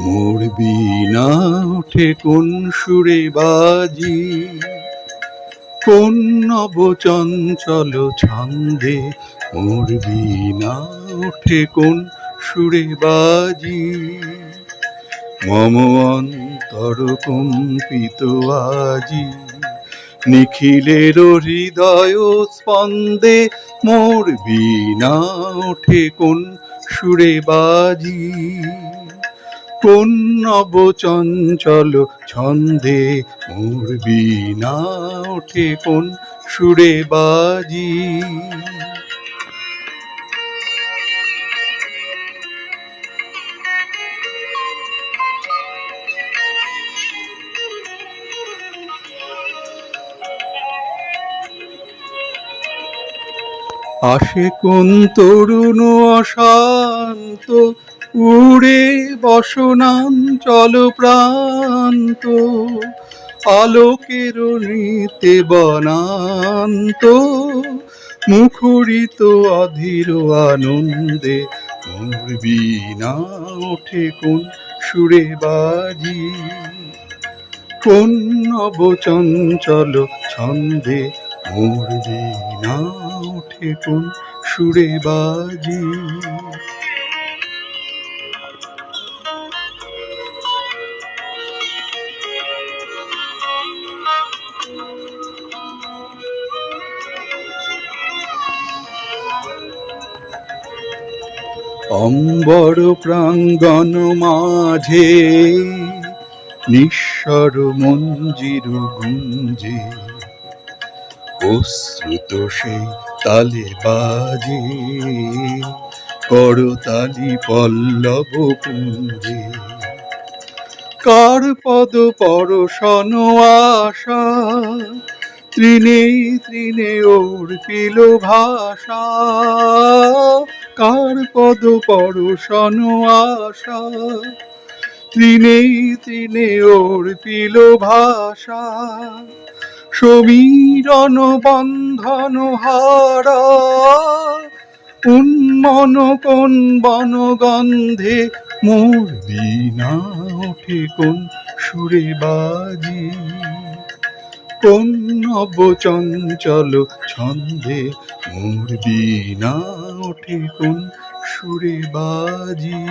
মোর বীণা ওঠে কোন সুরে বাজি, কোন নব চঞ্চল ছন্দে মোর বীণা ওঠে কোন সুরে বাজি। মম অন্তর কম্পিত আজি, নিখিলের হৃদয় স্পন্দে মোর বীণা ওঠে কোন সুরে বাজি। কোন নব চঞ্চল ছন্দে মোর বীণা ওঠে কোন সুরে বাজি। আসে কোন তরুণ অশান্ত, উড়ে বসনাঞ্চল প্রান্ত, আলোকের নৃত্যে বনান্ত, মুখরিত অধীর আনন্দে মোর বীণা ওঠে কোন সুরে বাজি। কোন নব চঞ্চল ছন্দে মোর বীণা ওঠে কোন সুরে বাজি। অম্বর প্রাঙ্গণ মাঝে নিঃস্বর মঞ্জির গুঞ্জে, অশ্রুত সেই তালে বাজে করতালি পল্লব পুঞ্জে। কার পদ পরশন আশা, তৃণে তৃণে অর্পিল ভাষা। কার পদ পরশন আশা, তৃণে তৃণে অর্পিল ভাষা। সমীরণ বন্ধন হারা, উন্মন কোন বনগন্ধে মোর বীণা ওঠে কোন সুরে বাজি। কোন নব চঞ্চল ছন্দে মোর বীণা ওঠে কোন সুরে বাজি।